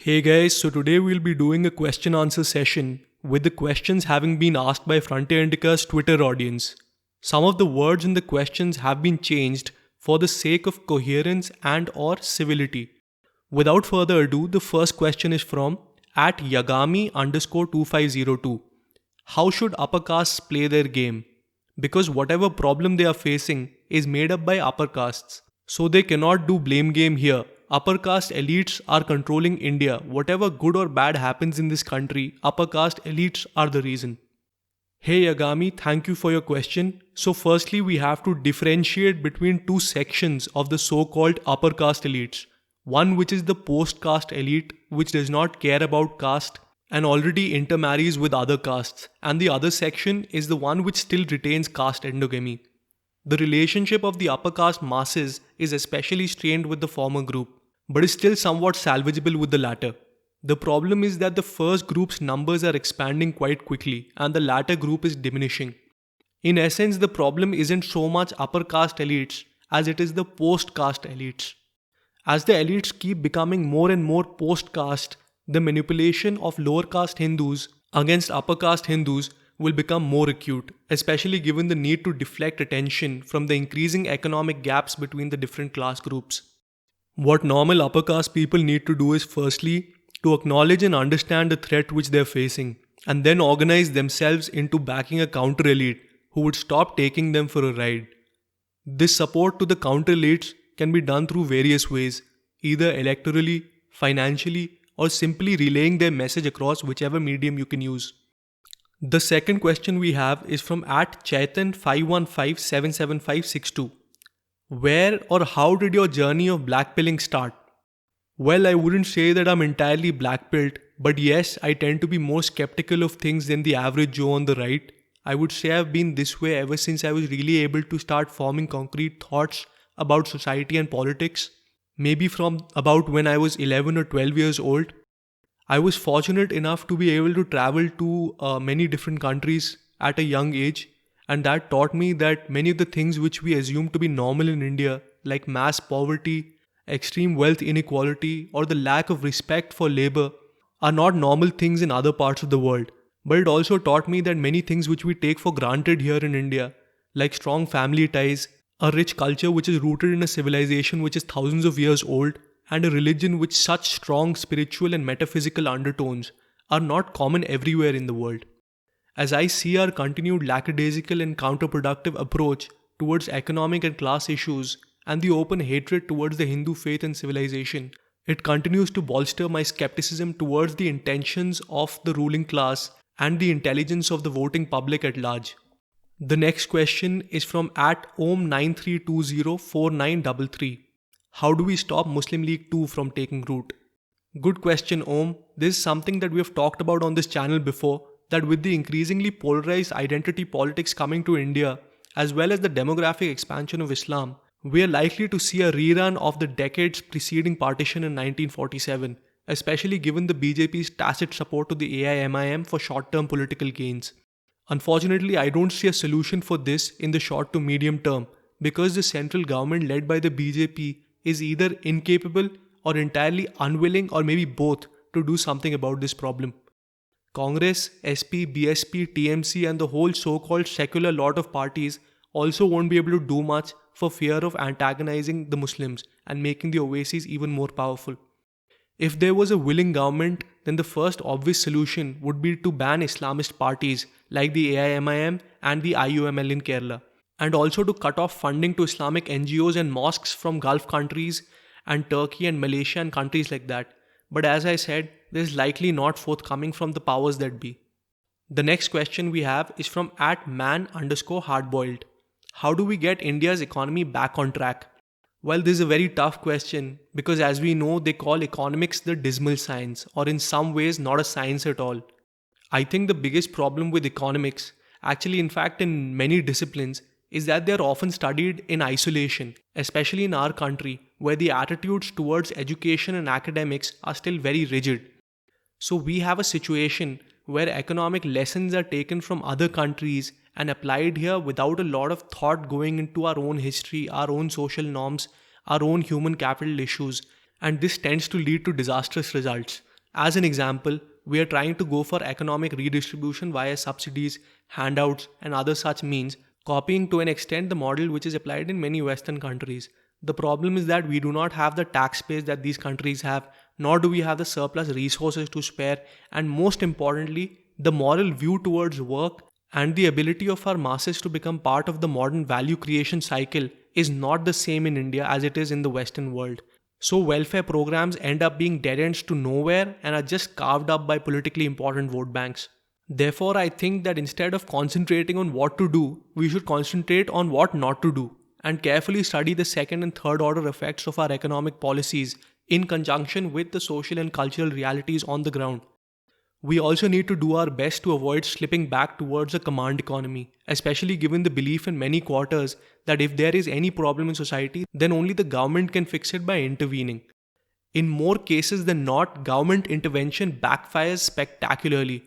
Hey guys, so today we'll be doing a question answer session with the questions having been asked by Frontier Indica's Twitter audience. Some of the words in the questions have been changed for the sake of coherence and or civility. Without further ado, the first question is from @Yagami_2502. How should upper castes play their game? Because whatever problem they are facing is made up by upper castes. So they cannot do blame game here. Upper caste elites are controlling India. Whatever good or bad happens in this country, upper caste elites are the reason. Hey Agami, thank you for your question. So firstly, we have to differentiate between two sections of the so-called upper caste elites. One which is the post-caste elite, which does not care about caste and already intermarries with other castes. And the other section is the one which still retains caste endogamy. The relationship of the upper caste masses is especially strained with the former group, but is still somewhat salvageable with the latter. The problem is that the first group's numbers are expanding quite quickly and the latter group is diminishing. In essence, the problem isn't so much upper caste elites as it is the post-caste elites. As the elites keep becoming more and more post-caste, the manipulation of lower caste Hindus against upper caste Hindus will become more acute, especially given the need to deflect attention from the increasing economic gaps between the different class groups. What normal upper caste people need to do is firstly to acknowledge and understand the threat which they are facing, and then organize themselves into backing a counter elite who would stop taking them for a ride. This support to the counter elites can be done through various ways, either electorally, financially, or simply relaying their message across whichever medium you can use. The second question we have is from @Chaitan 515775562. Where or how did your journey of blackpilling start? Well, I wouldn't say that I'm entirely blackpilled, but yes, I tend to be more skeptical of things than the average Joe on the right. I would say I've been this way ever since I was really able to start forming concrete thoughts about society and politics. Maybe from about when I was 11 or 12 years old. I was fortunate enough to be able to travel to many different countries at a young age, and that taught me that many of the things which we assume to be normal in India, like mass poverty, extreme wealth inequality, or the lack of respect for labor, are not normal things in other parts of the world. But it also taught me that many things which we take for granted here in India, like strong family ties, a rich culture which is rooted in a civilization which is thousands of years old, and a religion with such strong spiritual and metaphysical undertones, are not common everywhere in the world. As I see our continued lackadaisical and counterproductive approach towards economic and class issues and the open hatred towards the Hindu faith and civilization, it continues to bolster my skepticism towards the intentions of the ruling class and the intelligence of the voting public at large. The next question is from @Om93204933. How do we stop Muslim League 2 from taking root? Good question, Om. This is something that we have talked about on this channel before, that with the increasingly polarized identity politics coming to India, as well as the demographic expansion of Islam, we are likely to see a rerun of the decades preceding partition in 1947, especially given the BJP's tacit support to the AIMIM for short-term political gains. Unfortunately, I don't see a solution for this in the short to medium term, because the central government led by the BJP is either incapable or entirely unwilling, or maybe both, to do something about this problem. Congress, SP, BSP, TMC and the whole so-called secular lot of parties also won't be able to do much for fear of antagonizing the Muslims and making the Owaisis even more powerful. If there was a willing government, then the first obvious solution would be to ban Islamist parties like the AIMIM and the IUML in Kerala, and also to cut off funding to Islamic NGOs and mosques from Gulf countries and Turkey and Malaysia and countries like that. But as I said, this is likely not forthcoming from the powers that be. The next question we have is from @man_hardboiled. How do we get India's economy back on track? Well, this is a very tough question because, as we know, they call economics the dismal science, or in some ways not a science at all. I think the biggest problem with economics, actually in fact in many disciplines, is that they are often studied in isolation, especially in our country, where the attitudes towards education and academics are still very rigid. So we have a situation where economic lessons are taken from other countries and applied here without a lot of thought going into our own history, our own social norms, our own human capital issues, and this tends to lead to disastrous results. As an example, we are trying to go for economic redistribution via subsidies, handouts, and other such means, copying to an extent the model which is applied in many Western countries. The problem is that we do not have the tax base that these countries have, nor do we have the surplus resources to spare, and most importantly, the moral view towards work and the ability of our masses to become part of the modern value creation cycle is not the same in India as it is in the Western world. So, welfare programs end up being dead ends to nowhere and are just carved up by politically important vote banks. Therefore, I think that instead of concentrating on what to do, we should concentrate on what not to do and carefully study the second and third order effects of our economic policies in conjunction with the social and cultural realities on the ground. We also need to do our best to avoid slipping back towards a command economy, especially given the belief in many quarters that if there is any problem in society, then only the government can fix it by intervening. In more cases than not, government intervention backfires spectacularly.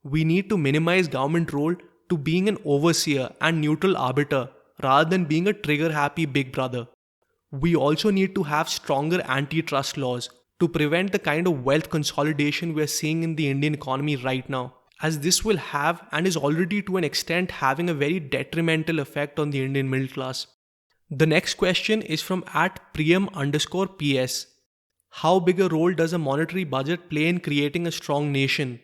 We need to minimize government role to being an overseer and neutral arbiter rather than being a trigger-happy big brother. We also need to have stronger antitrust laws to prevent the kind of wealth consolidation we are seeing in the Indian economy right now, as this will have and is already to an extent having a very detrimental effect on the Indian middle class. The next question is from @Priyam_PS. How big a role does a monetary budget play in creating a strong nation?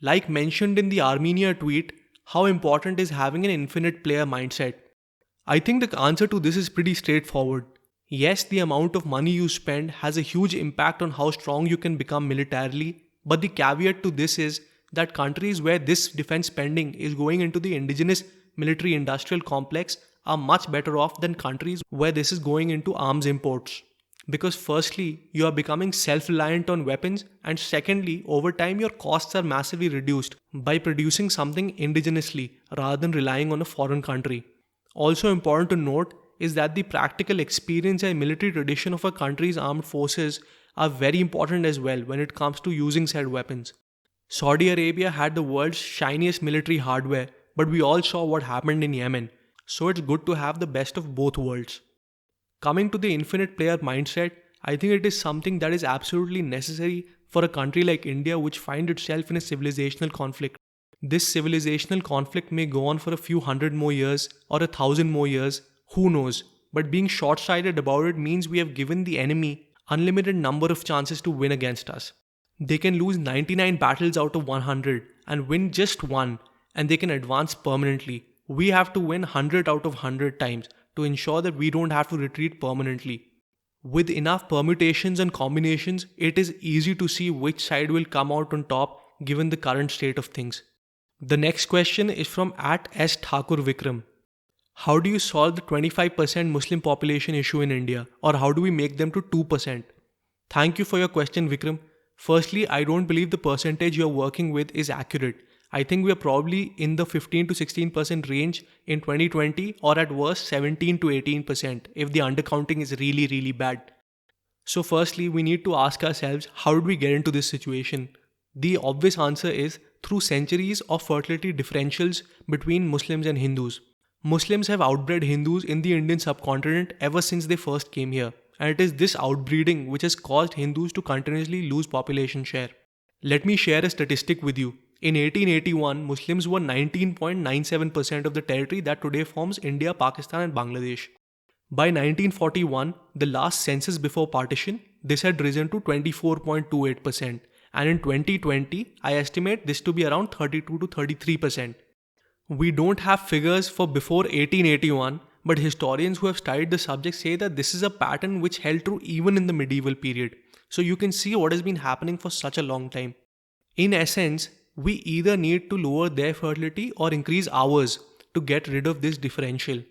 Like mentioned in the Armenia tweet, how important is having an infinite player mindset? I think the answer to this is pretty straightforward. Yes, the amount of money you spend has a huge impact on how strong you can become militarily, but the caveat to this is that countries where this defense spending is going into the indigenous military industrial complex are much better off than countries where this is going into arms imports. Because firstly, you are becoming self-reliant on weapons, and secondly, over time your costs are massively reduced by producing something indigenously rather than relying on a foreign country. Also important to note is that the practical experience and military tradition of a country's armed forces are very important as well when it comes to using said weapons. Saudi Arabia had the world's shiniest military hardware, but we all saw what happened in Yemen, so it's good to have the best of both worlds. Coming to the infinite player mindset, I think it is something that is absolutely necessary for a country like India which finds itself in a civilizational conflict. This civilizational conflict may go on for a few hundred more years or 1,000 more years, who knows, but being short-sighted about it means we have given the enemy unlimited number of chances to win against us. They can lose 99 battles out of 100 and win just one, and they can advance permanently. We have to win 100 out of 100 times to ensure that we don't have to retreat permanently. With enough permutations and combinations, it is easy to see which side will come out on top given the current state of things. The next question is from @S_Thakur_Vikram. How do you solve the 25% Muslim population issue in India, or how do we make them to 2%? Thank you for your question, Vikram. Firstly, I don't believe the percentage you're working with is accurate. I think we are probably in the 15 to 16% range in 2020, or at worst 17 to 18% if the undercounting is really, really bad. So firstly, we need to ask ourselves, how did we get into this situation? The obvious answer is through centuries of fertility differentials between Muslims and Hindus. Muslims have outbred Hindus in the Indian subcontinent ever since they first came here, and it is this outbreeding which has caused Hindus to continuously lose population share. Let me share a statistic with you. In 1881, Muslims were 19.97% of the territory that today forms India, Pakistan and Bangladesh. By 1941, the last census before partition, this had risen to 24.28%, and in 2020, I estimate this to be around 32 to 33%. We don't have figures for before 1881, but historians who have studied the subject say that this is a pattern which held true even in the medieval period. So you can see what has been happening for such a long time. In essence, we either need to lower their fertility or increase ours to get rid of this differential.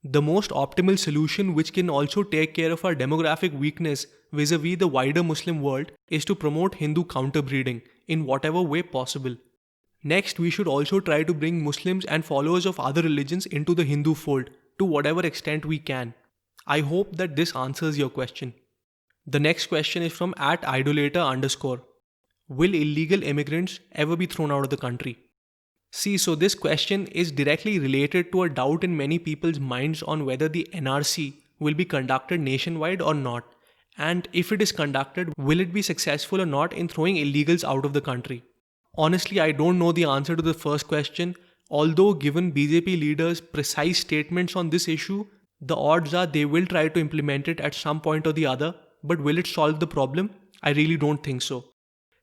The most optimal solution, which can also take care of our demographic weakness vis-a-vis the wider Muslim world, is to promote Hindu counterbreeding in whatever way possible. Next, we should also try to bring Muslims and followers of other religions into the Hindu fold to whatever extent we can. I hope that this answers your question. The next question is from @idolator_. Will illegal immigrants ever be thrown out of the country? See, so this question is directly related to a doubt in many people's minds on whether the NRC will be conducted nationwide or not. And if it is conducted, will it be successful or not in throwing illegals out of the country? Honestly, I don't know the answer to the first question, although given BJP leaders' precise statements on this issue, the odds are they will try to implement it at some point or the other, but will it solve the problem? I really don't think so.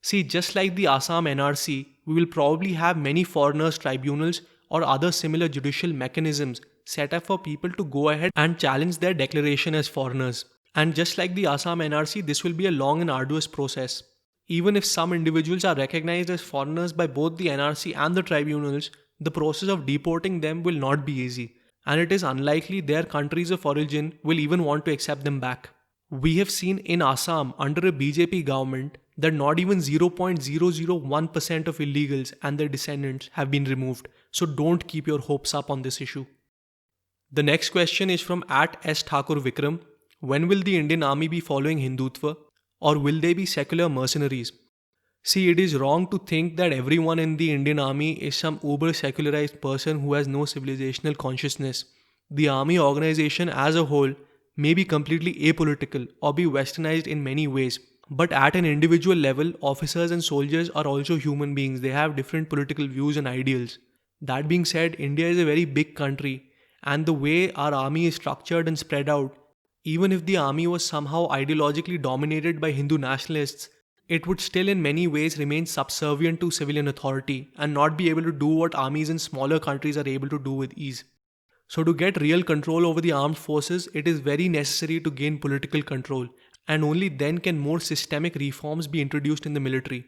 See, just like the Assam NRC, we will probably have many foreigners tribunals or other similar judicial mechanisms set up for people to go ahead and challenge their declaration as foreigners. And just like the Assam NRC, this will be a long and arduous process. Even if some individuals are recognized as foreigners by both the NRC and the tribunals, the process of deporting them will not be easy, and it is unlikely their countries of origin will even want to accept them back. We have seen in Assam under a BJP government that not even 0.001% of illegals and their descendants have been removed, so don't keep your hopes up on this issue. The next question is from @S Thakur Vikram. When will the Indian army be following Hindutva, or will they be secular mercenaries? See, it is wrong to think that everyone in the Indian army is some uber secularized person who has no civilizational consciousness. The army organization as a whole may be completely apolitical or be westernized in many ways, but at an individual level, officers and soldiers are also human beings. They have different political views and ideals. That being said, India is a very big country, and the way our army is structured and spread out, even if the army was somehow ideologically dominated by Hindu nationalists, it would still in many ways remain subservient to civilian authority and not be able to do what armies in smaller countries are able to do with ease. So to get real control over the armed forces, it is very necessary to gain political control, and only then can more systemic reforms be introduced in the military.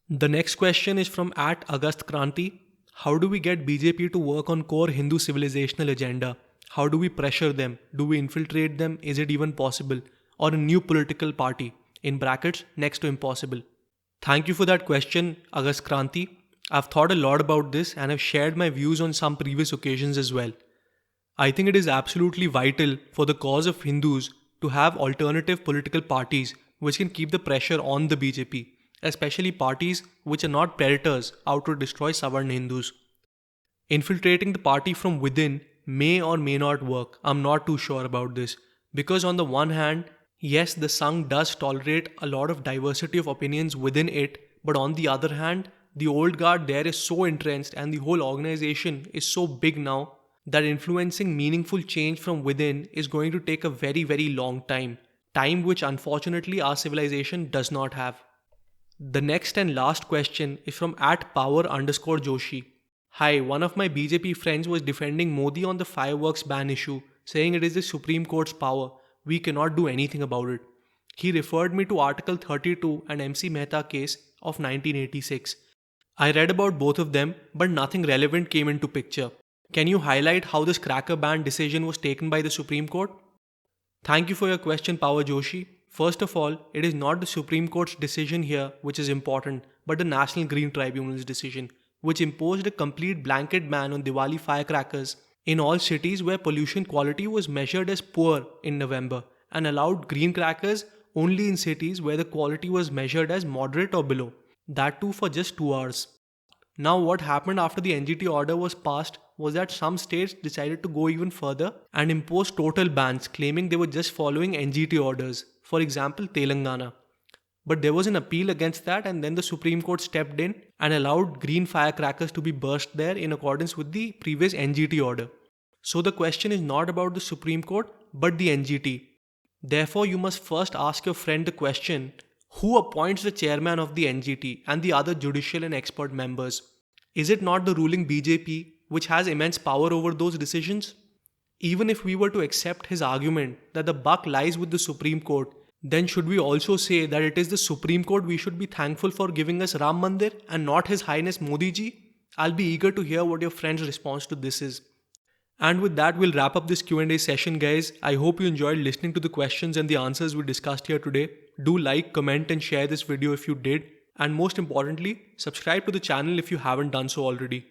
The next question is from @Agast Kranti. How do we get BJP to work on core Hindu civilizational agenda? How do we pressure them? Do we infiltrate them? Is it even possible? Or a new political party? In brackets, next to impossible. Thank you for that question, Agast Kranti. I've thought a lot about this and have shared my views on some previous occasions as well. I think it is absolutely vital for the cause of Hindus to have alternative political parties which can keep the pressure on the BJP, especially parties which are not predators out to destroy Savarna Hindus. Infiltrating the party from within may or may not work. I'm not too sure about this. Because on the one hand, yes, the Sangh does tolerate a lot of diversity of opinions within it, but on the other hand, the old guard there is so entrenched and the whole organization is so big now that influencing meaningful change from within is going to take a very, very long time. Time which unfortunately our civilization does not have. The next and last question is from @power_Joshi. Hi, one of my BJP friends was defending Modi on the fireworks ban issue, saying it is the Supreme Court's power. We cannot do anything about it. He referred me to Article 32 and MC Mehta case of 1986. I read about both of them, but nothing relevant came into picture. Can you highlight how this cracker ban decision was taken by the Supreme Court? Thank you for your question, Power Joshi. First of all, it is not the Supreme Court's decision here which is important, but the National Green Tribunal's decision, which imposed a complete blanket ban on Diwali firecrackers in all cities where pollution quality was measured as poor in November, and allowed green crackers only in cities where the quality was measured as moderate or below, that too for just 2 hours. Now what happened after the NGT order was passed was that some states decided to go even further and impose total bans, claiming they were just following NGT orders, for example Telangana. But there was an appeal against that, and then the Supreme Court stepped in and allowed green firecrackers to be burst there in accordance with the previous NGT order. So the question is not about the Supreme Court, but the NGT. Therefore, you must first ask your friend the question, who appoints the chairman of the NGT and the other judicial and expert members? Is it not the ruling BJP which has immense power over those decisions? Even if we were to accept his argument that the buck lies with the Supreme Court, then should we also say that it is the Supreme Court we should be thankful for giving us Ram Mandir and not His Highness Modi ji? I'll be eager to hear what your friend's response to this is. And with that, we'll wrap up this Q&A session, guys. I hope you enjoyed listening to the questions and the answers we discussed here today. Do like, comment and share this video if you did. And most importantly, subscribe to the channel if you haven't done so already.